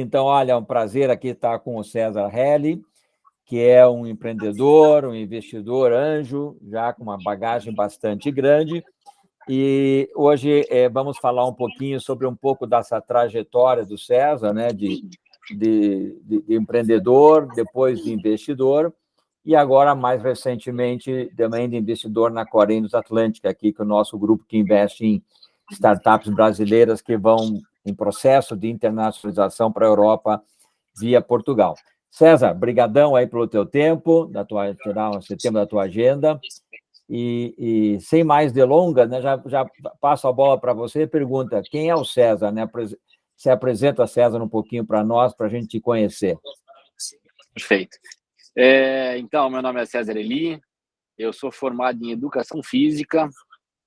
Então, olha, é um prazer aqui estar com o César Helli, que é um empreendedor, um investidor anjo, já com uma bagagem bastante grande. E hoje vamos falar um pouquinho sobre um pouco dessa trajetória do César, né, de empreendedor, depois de investidor, e agora, mais recentemente, também de investidor na Correios Atlântica, aqui, que é o nosso grupo que investe em startups brasileiras que vão em processo de internacionalização para a Europa via Portugal. César, brigadão aí pelo teu tempo, tirar esse tempo da tua agenda. E sem mais delongas, né, já passo a bola para você e pergunta, quem é o César? Né? Se apresenta, César, um pouquinho para nós, para a gente te conhecer. Perfeito. Então, meu nome é César Helli, eu sou formado em Educação Física,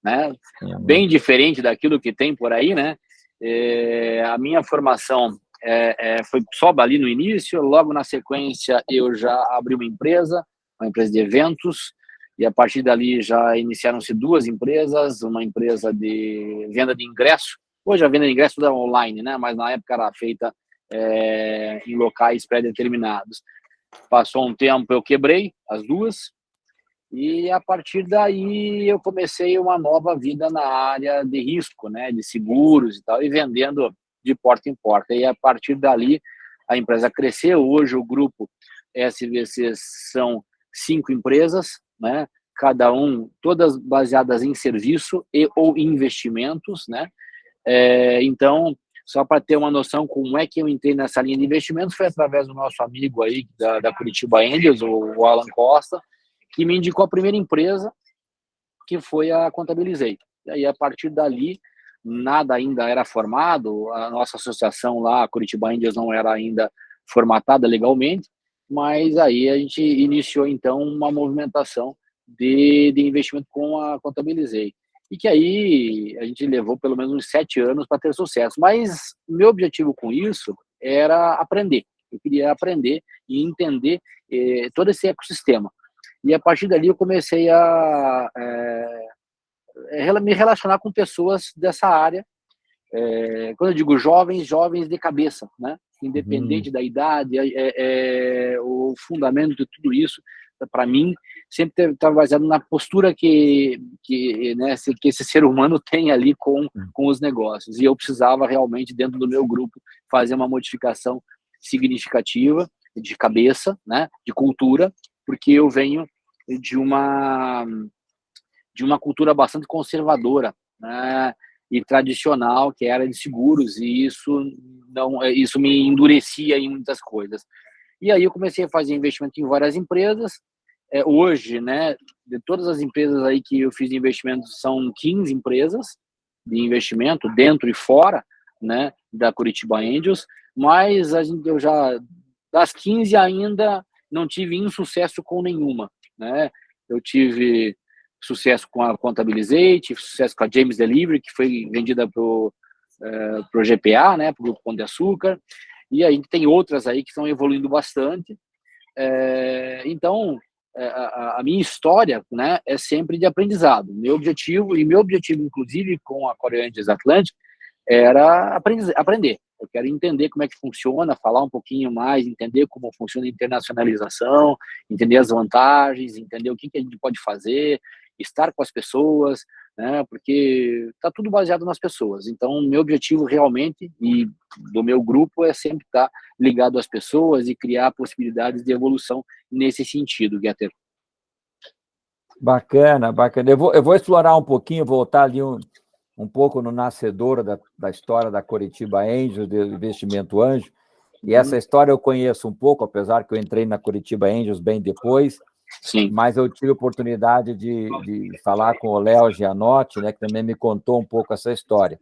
né? Bem diferente daquilo que tem por aí, né? A minha formação foi só ali no início, logo na sequência eu já abri uma empresa de eventos, e a partir dali já iniciaram-se duas empresas, uma empresa de venda de ingresso. Hoje a venda de ingresso é online, né? Mas na época era feita em locais pré-determinados. Passou um tempo, eu quebrei as duas, e a partir daí eu comecei uma nova vida na área de risco, né, de seguros e tal, e vendendo de porta em porta. E a partir dali a empresa cresceu. Hoje o grupo SVC são 5 empresas, né, todas baseadas em serviço e ou investimentos, né. Então, só para ter uma noção como é que eu entrei nessa linha de investimentos, foi através do nosso amigo aí da Curitiba Angels, o Alan Costa, que me indicou a primeira empresa, que foi a Contabilizei. E aí, a partir dali, nada ainda era formado, a nossa associação lá, a Curitiba Angels, não era ainda formatada legalmente, mas aí a gente iniciou, então, uma movimentação de investimento com a Contabilizei. E que aí a gente levou pelo menos uns 7 anos para ter sucesso. Mas meu objetivo com isso era aprender. Eu queria aprender e entender todo esse ecossistema. E a partir dali eu comecei a me relacionar com pessoas dessa área. Quando eu digo jovens de cabeça, né? Independente da idade, o fundamento de tudo isso, para mim, sempre estava baseado na postura que esse ser humano tem ali com os negócios. E eu precisava realmente, dentro do meu grupo, fazer uma modificação significativa de cabeça, né? De cultura, porque eu venho de uma cultura bastante conservadora, né, e tradicional, que era de seguros, e isso me endurecia em muitas coisas. E aí eu comecei a fazer investimento em várias empresas. Hoje, né, de todas as empresas aí que eu fiz investimento, são 15 empresas de investimento, dentro e fora, né, da Curitiba Angels, mas eu já, das 15 ainda, não tive insucesso com nenhuma, né? Eu tive sucesso com a Contabilizei, tive sucesso com a James Delivery, que foi vendida pro GPA, né, pro Grupo Pão de Açúcar, e a gente tem outras aí que estão evoluindo bastante. Então, a minha história, né, é sempre de aprendizado. Meu objetivo, inclusive, com a Correios Atlântica, era aprender. Eu quero entender como é que funciona, falar um pouquinho mais, entender como funciona a internacionalização, entender as vantagens, entender o que a gente pode fazer, estar com as pessoas, né? Porque está tudo baseado nas pessoas. Então, meu objetivo realmente, e do meu grupo, é sempre estar ligado às pessoas e criar possibilidades de evolução nesse sentido, Guetter. Bacana, bacana. Eu vou explorar um pouquinho, voltar ali um pouco no nascedor da história da Curitiba Angels, do investimento anjo. E essa história eu conheço um pouco, apesar que eu entrei na Curitiba Angels bem depois. Sim. Mas eu tive a oportunidade de falar com o Léo Gianotti, né, que também me contou um pouco essa história.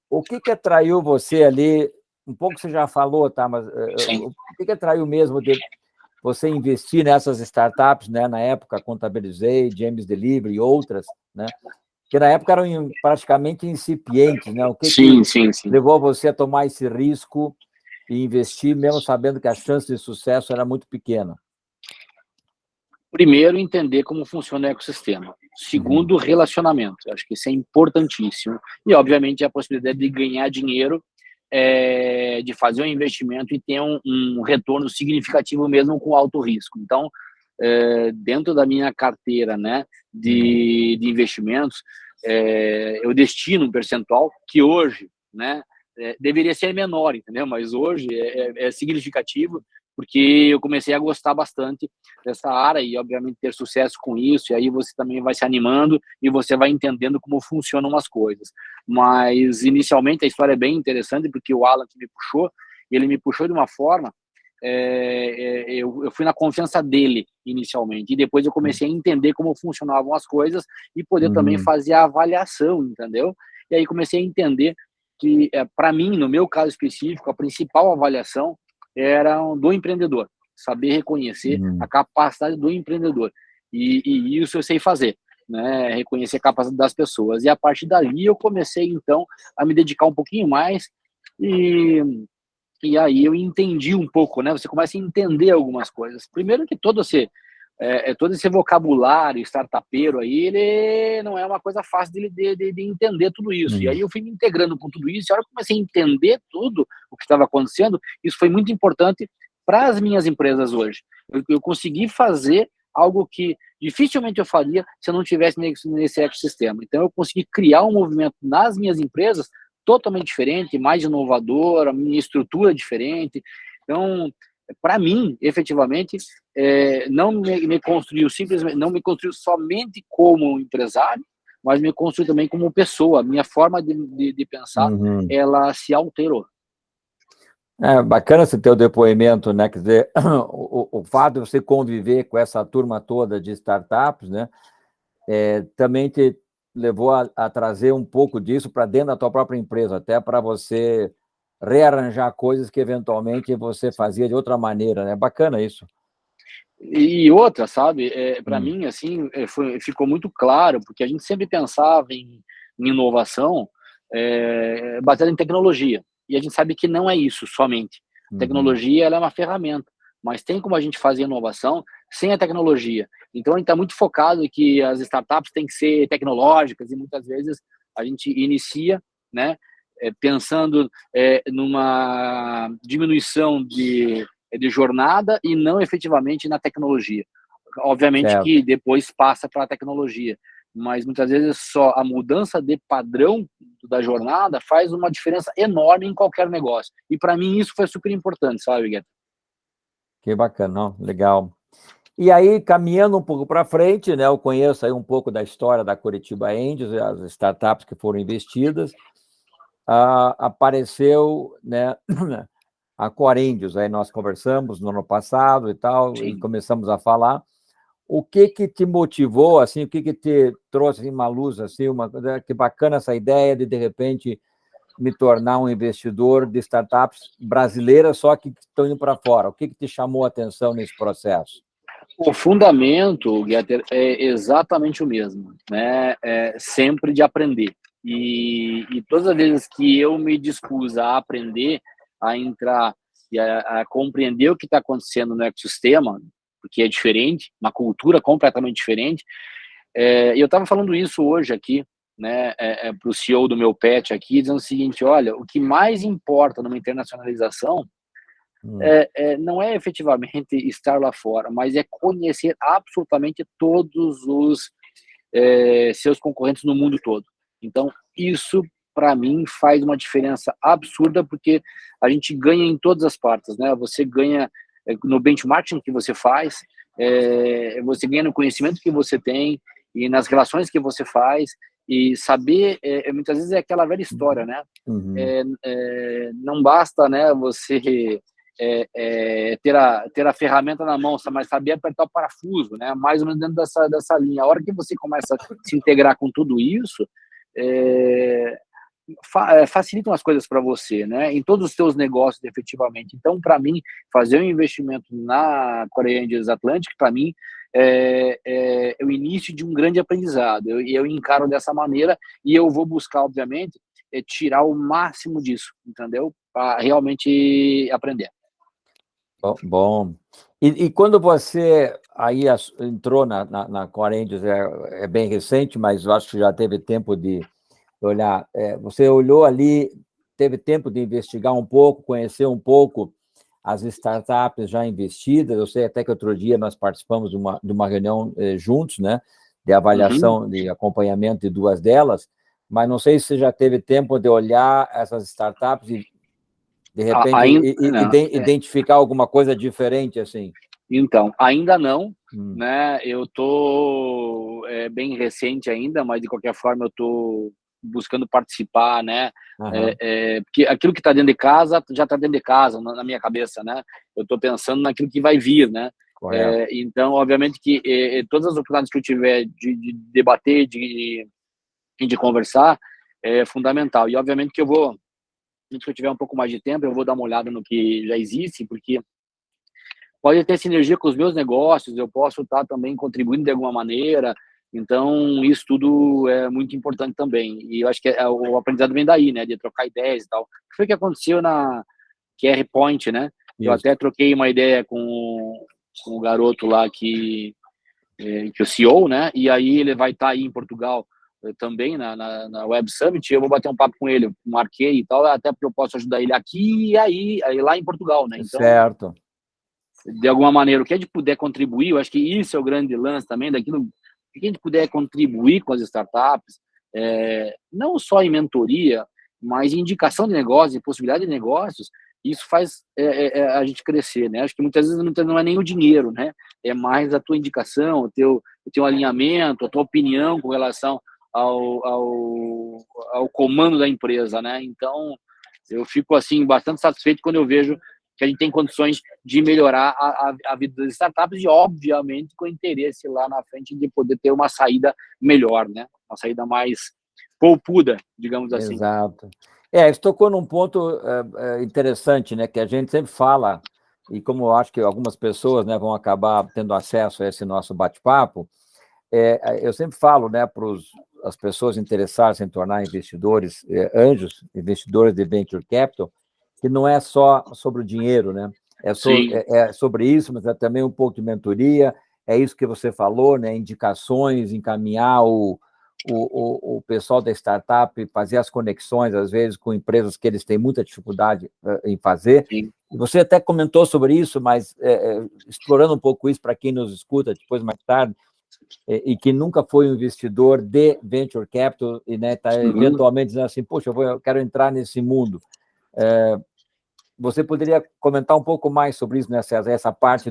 O que atraiu você ali, um pouco você já falou, tá? Mas o que atraiu mesmo de você investir nessas startups, né? Na época, Contabilizei, James Delivery e outras, né? Que na época eram praticamente incipientes, né? O que levou você a tomar esse risco e investir, mesmo sabendo que a chance de sucesso era muito pequena? Primeiro, entender como funciona o ecossistema. Segundo, relacionamento. Acho que isso é importantíssimo. E, obviamente, a possibilidade de ganhar dinheiro de fazer um investimento e ter um retorno significativo mesmo com alto risco. Então, dentro da minha carteira, né, de investimentos, eu destino um percentual que hoje, né, deveria ser menor, entendeu? Mas hoje é significativo, porque eu comecei a gostar bastante dessa área e, obviamente, ter sucesso com isso, e aí você também vai se animando e você vai entendendo como funcionam as coisas. Mas, inicialmente, a história é bem interessante, porque o Alan que me puxou, ele me puxou de uma forma, eu fui na confiança dele, inicialmente, e depois eu comecei a entender como funcionavam as coisas e poder também fazer a avaliação, entendeu? E aí comecei a entender que, para mim, no meu caso específico, a principal avaliação era do empreendedor, saber reconhecer a capacidade do empreendedor. E isso eu sei fazer, né? Reconhecer a capacidade das pessoas. E a partir dali eu comecei, então, a me dedicar um pouquinho mais e aí eu entendi um pouco, né? Você começa a entender algumas coisas. Primeiro que todo esse vocabulário startupeiro aí, ele não é uma coisa fácil de entender tudo isso. E aí eu fui me integrando com tudo isso, e a hora que eu comecei a entender tudo o que estava acontecendo, isso foi muito importante para as minhas empresas hoje. Eu consegui fazer algo que dificilmente eu faria se eu não tivesse nesse ecossistema. Então eu consegui criar um movimento nas minhas empresas totalmente diferente, mais inovador, a minha estrutura diferente. Então, para mim, efetivamente, não me construiu simplesmente, não me construiu somente como empresário, mas me construiu também como pessoa. Minha forma de pensar, ela se alterou. Bacana esse teu depoimento, né? Quer dizer, o fato de você conviver com essa turma toda de startups, né? Também te levou a trazer um pouco disso para dentro da tua própria empresa, até para você rearranjar coisas que eventualmente você fazia de outra maneira, né? Bacana isso. E outra, sabe, para mim, assim, ficou muito claro, porque a gente sempre pensava em inovação baseada em tecnologia, e a gente sabe que não é isso somente. A tecnologia, ela é uma ferramenta, mas tem como a gente fazer inovação sem a tecnologia. Então, a gente está muito focado em que as startups têm que ser tecnológicas, e muitas vezes a gente inicia, né, pensando numa diminuição de jornada e não efetivamente na tecnologia. Obviamente Certo. que depois passa para a tecnologia, mas muitas vezes só a mudança de padrão da jornada faz uma diferença enorme em qualquer negócio. E para mim isso foi super importante, sabe, Gueto? Que bacana, não? Legal. E aí, caminhando um pouco para frente, né, eu conheço aí um pouco da história da Curitiba Angels, as startups que foram investidas, apareceu, né, a Core Angels, aí nós conversamos no ano passado e tal, e começamos a falar. O que te motivou, assim, o que te trouxe assim, uma luz, assim, uma coisa que bacana essa ideia de repente, me tornar um investidor de startups brasileiras, só que estão indo para fora? O que te chamou a atenção nesse processo? O fundamento, Guetter, é exatamente o mesmo, né? Sempre de aprender. E todas as vezes que eu me dispus a aprender, a entrar e a compreender o que está acontecendo no ecossistema, porque é diferente, uma cultura completamente diferente. Eu estava falando isso hoje aqui, né, para o CEO do meu pet aqui, dizendo o seguinte: olha, o que mais importa numa internacionalização não é efetivamente estar lá fora, mas é conhecer absolutamente todos os seus concorrentes no mundo todo. Então, isso, para mim, faz uma diferença absurda, porque a gente ganha em todas as partes, né? Você ganha no benchmarking que você faz, você ganha no conhecimento que você tem e nas relações que você faz, e saber, muitas vezes é aquela velha história, né? Não basta, né, você ter a ferramenta na mão, mas saber apertar o parafuso, né? Mais ou menos dentro dessa linha. A hora que você começa a se integrar com tudo isso, facilitam as coisas para você, né? Em todos os seus negócios, efetivamente. Então, para mim, fazer um investimento na Core Angels Atlantic, para mim, é o início de um grande aprendizado. Eu encaro dessa maneira e eu vou buscar, obviamente, tirar o máximo disso, entendeu? Para realmente aprender. Bom. E quando você aí entrou na Core Angels, é bem recente, mas eu acho que já teve tempo de olhar. Você olhou ali teve tempo de investigar um pouco, conhecer um pouco as startups já investidas. Eu sei até que outro dia nós participamos de uma reunião juntos, né, de avaliação, de acompanhamento de 2 delas, mas não sei se você já teve tempo de olhar essas startups e, de repente, identificar alguma coisa diferente, assim. Então, ainda não, né? Eu tô bem recente ainda, mas de qualquer forma eu tô buscando participar, né? Porque aquilo que está dentro de casa já está dentro de casa na minha cabeça, né? Eu estou pensando naquilo que vai vir, né? Então, obviamente que todas as oportunidades que eu tiver de debater, de conversar, é fundamental. E obviamente que se eu tiver um pouco mais de tempo, eu vou dar uma olhada no que já existe, porque pode ter sinergia com os meus negócios, eu posso estar também contribuindo de alguma maneira. Então, isso tudo é muito importante também. E eu acho que o aprendizado vem daí, né? De trocar ideias e tal. O que foi que aconteceu na QR Point, né? Isso. Eu até troquei uma ideia com o garoto lá que o CEO, né? E aí ele vai estar aí em Portugal também, na Web Summit. Eu vou bater um papo com ele, marquei e tal, até porque eu posso ajudar ele aqui e aí lá em Portugal, né? Então, certo. De alguma maneira, o que a gente puder contribuir, eu acho que isso é o grande lance também, daquilo que a gente puder contribuir com as startups, não só em mentoria, mas em indicação de negócios, em possibilidade de negócios, isso faz a gente crescer, né? Acho que muitas vezes não é nem o dinheiro, né? É mais a tua indicação, o teu alinhamento, a tua opinião com relação ao comando da empresa, né? Então, eu fico, assim, bastante satisfeito quando eu vejo que a gente tem condições de melhorar a vida das startups e, obviamente, com interesse lá na frente de poder ter uma saída melhor, né? Uma saída mais poupuda, digamos assim. Exato. Você tocou num ponto interessante, né? Que a gente sempre fala, e como eu acho que algumas pessoas, né, vão acabar tendo acesso a esse nosso bate-papo, eu sempre falo, né, para as pessoas interessadas em tornar investidores, anjos, investidores de venture capital, que não é só sobre o dinheiro, né? É sobre isso, mas é também um pouco de mentoria, é isso que você falou, né? Indicações, encaminhar o pessoal da startup, fazer as conexões, às vezes, com empresas que eles têm muita dificuldade em fazer. Sim. Você até comentou sobre isso, mas explorando um pouco isso para quem nos escuta depois, mais tarde, e que nunca foi um investidor de venture capital e, né, está eventualmente dizendo assim, poxa, eu quero entrar nesse mundo. Você poderia comentar um pouco mais sobre isso, né, César? Essa parte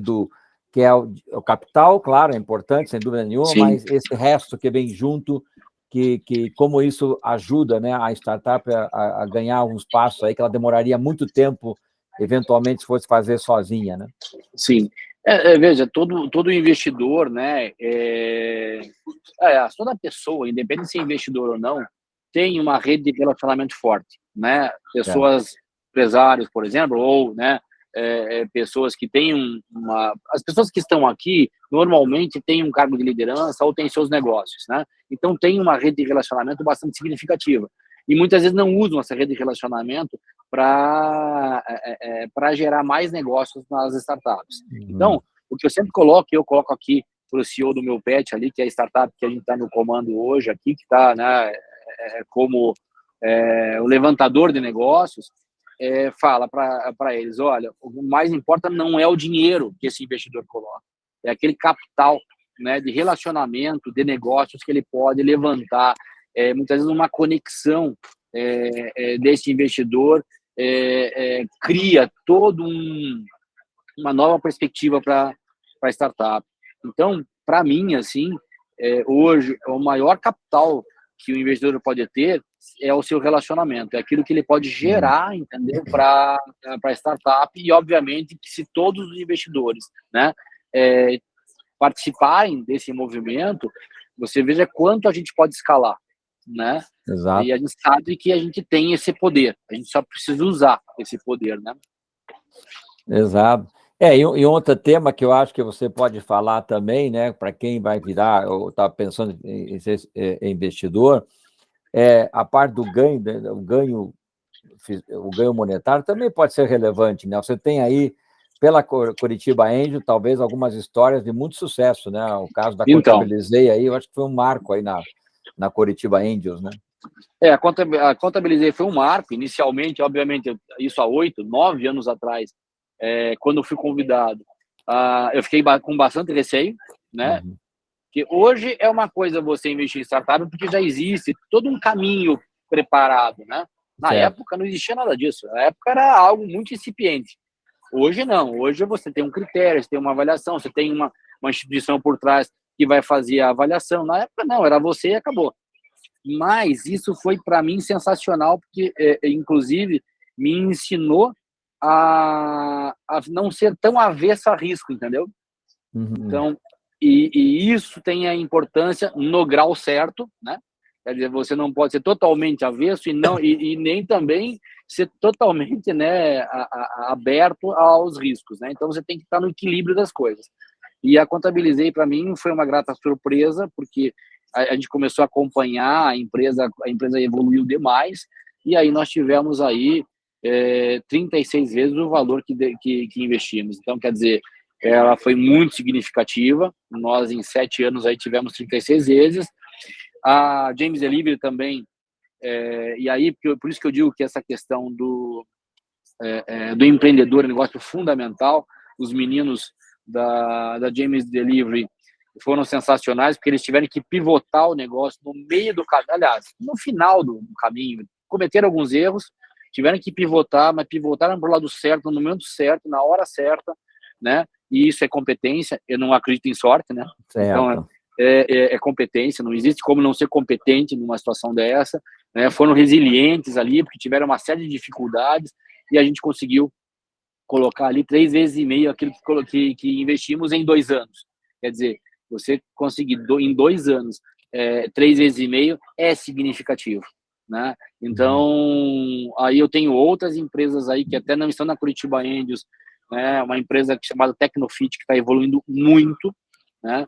que é o capital, claro, é importante, sem dúvida nenhuma, Sim. mas esse resto que vem junto, que como isso ajuda, né, a startup a ganhar uns passos aí que ela demoraria muito tempo, eventualmente, se fosse fazer sozinha, né? Sim. Veja, todo investidor, né, toda pessoa, independente de ser investidor ou não, tem uma rede de relacionamento forte, né? Pessoas, empresários, por exemplo, ou, né, pessoas que têm as pessoas que estão aqui normalmente têm um cargo de liderança ou têm seus negócios, né? Então tem uma rede de relacionamento bastante significativa e muitas vezes não usam essa rede de relacionamento para gerar mais negócios nas startups. Então, o que eu sempre coloco, eu coloco aqui para o CEO do meu pet ali, que é a startup que a gente está no comando hoje aqui, que está, né, como o levantador de negócios, fala para eles, olha, o mais importante não é o dinheiro que esse investidor coloca, é aquele capital, né, de relacionamento, de negócios que ele pode levantar, muitas vezes uma conexão desse investidor cria todo uma nova perspectiva para a startup. Então, para mim, assim, hoje, o maior capital que o investidor pode ter é o seu relacionamento, é aquilo que ele pode gerar, entendeu, para a startup e, obviamente, que se todos os investidores, né, participarem desse movimento, você veja quanto a gente pode escalar, né? Exato. E a gente sabe que a gente tem esse poder, a gente só precisa usar esse poder, né? Exato. E outro tema que eu acho que você pode falar também, né, para quem vai virar ou está pensando em ser investidor, a parte do ganho, né, o ganho monetário também pode ser relevante, né? Você tem aí, pela Curitiba Angel, talvez algumas histórias de muito sucesso, né? O caso da Então, Contabilizei aí, eu acho que foi um marco aí na Curitiba Angels, né? A Contabilizei foi um marco, inicialmente, obviamente, isso há 8, 9 anos atrás, quando eu fui convidado, eu fiquei com bastante receio, né? Uhum. Porque hoje é uma coisa você investir em startup, porque já existe todo um caminho preparado, né? Na Certo. época não existia nada disso, na época era algo muito incipiente. Hoje não, hoje você tem um critério, você tem uma avaliação, você tem uma instituição por trás que vai fazer a avaliação. Na época não, era você e acabou. Mas isso foi para mim sensacional, porque inclusive me ensinou a não ser tão avesso a risco, entendeu? Uhum. Então, e isso tem a importância no grau certo, né? Quer dizer, você não pode ser totalmente avesso e nem também ser totalmente, né, aberto aos riscos, né? Então você tem que estar no equilíbrio das coisas. E a Contabilizei para mim foi uma grata surpresa, porque a gente começou a acompanhar a empresa evoluiu demais, e aí nós tivemos aí 36 vezes o valor que investimos. Então, quer dizer, ela foi muito significativa. Nós, em 7 anos, aí tivemos 36 vezes. A James Delivery também, e aí, por isso que eu digo que essa questão do empreendedor é um negócio fundamental. Os meninos da James Delivery foram sensacionais, porque eles tiveram que pivotar o negócio no meio do caminho, aliás, no final do caminho. Cometeram alguns erros, tiveram que pivotar, mas pivotaram para o lado certo, no momento certo, na hora certa, né? E isso é competência, eu não acredito em sorte, né? Certo. Então, é competência, não existe como não ser competente numa situação dessa, né? Foram resilientes ali, porque tiveram uma série de dificuldades, e a gente conseguiu colocar ali 3,5 vezes aquilo que investimos em 2 anos. Quer dizer, você conseguir em 2 anos 3,5 vezes é significativo, né? Então, aí eu tenho outras empresas aí que até não estão na Curitiba Angels, né? Uma empresa chamada Tecnofit, que está evoluindo muito, né?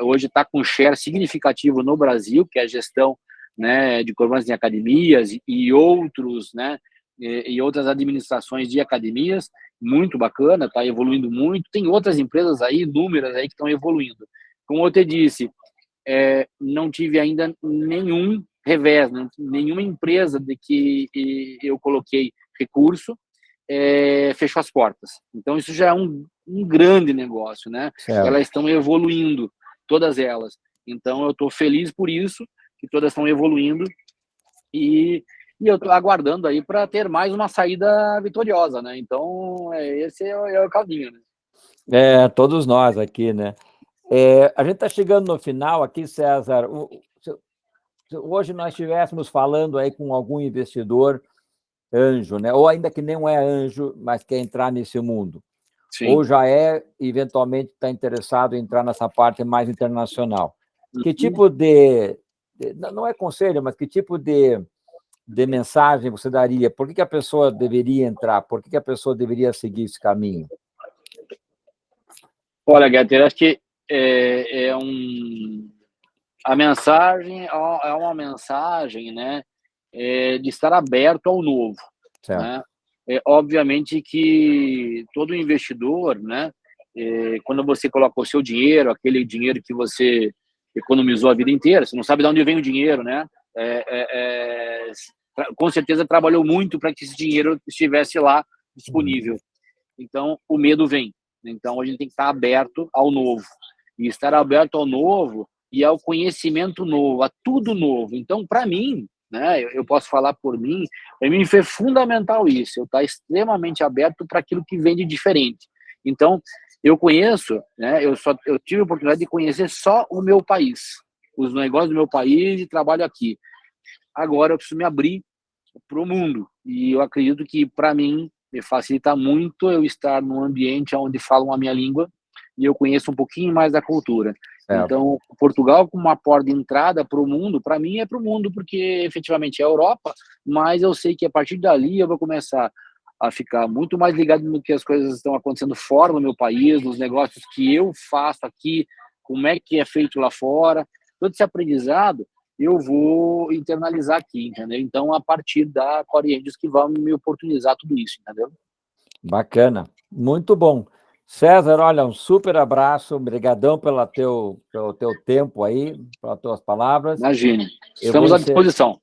Hoje está com share significativo no Brasil, que é a gestão, né, de cobrança em academias e outros, né, e outras administrações de academias, muito bacana, está evoluindo muito. Tem outras empresas aí, inúmeras aí, que estão evoluindo. Como eu te disse, não tive ainda nenhum revés, nenhuma empresa de que eu coloquei recurso fechou as portas. Então, isso já é um grande negócio, né? Certo. Elas estão evoluindo, todas elas. Então, eu estou feliz por isso, que todas estão evoluindo, e eu estou aguardando aí para ter mais uma saída vitoriosa, né? Então, esse é o caminho, né? Todos nós aqui, né? A gente está chegando no final aqui, César. Se hoje nós estivéssemos falando aí com algum investidor anjo, né? Ou ainda que não é anjo, mas quer entrar nesse mundo. Sim. Ou já eventualmente está interessado em entrar nessa parte mais internacional. Que tipo não é conselho, mas que tipo de mensagem você daria? Por que a pessoa deveria entrar? Por que a pessoa deveria seguir esse caminho? Olha, Guetter, acho que a mensagem é uma mensagem, né, de estar aberto ao novo, certo, né? Obviamente que todo investidor, né, quando você coloca o seu dinheiro, aquele dinheiro que você economizou a vida inteira, você não sabe de onde vem o dinheiro, né? Com certeza trabalhou muito para que esse dinheiro estivesse lá disponível. Então, o medo vem. Então, a gente tem que estar aberto ao novo. E estar aberto ao novo e ao conhecimento novo, a tudo novo. Então, para mim, né, eu posso falar por mim, para mim foi fundamental isso, eu estar extremamente aberto para aquilo que vem de diferente. Então, eu conheço, né, eu tive a oportunidade de conhecer só o meu país, os negócios do meu país e trabalho aqui. Agora eu preciso me abrir para o mundo. E eu acredito que, para mim, me facilita muito eu estar num ambiente onde falam a minha língua e eu conheço um pouquinho mais da cultura. Então, Portugal como uma porta de entrada para o mundo, para mim é para o mundo, porque efetivamente é a Europa, mas eu sei que a partir dali eu vou começar a ficar muito mais ligado no que as coisas estão acontecendo fora do meu país, nos negócios que eu faço aqui, como é que é feito lá fora. Todo esse aprendizado eu vou internalizar aqui, entendeu? Então, a partir da Core Angels que vai me oportunizar tudo isso, entendeu? Bacana, muito bom. César, olha, um super abraço, obrigadão pelo teu tempo aí, pelas tuas palavras. Imagine, estamos à disposição.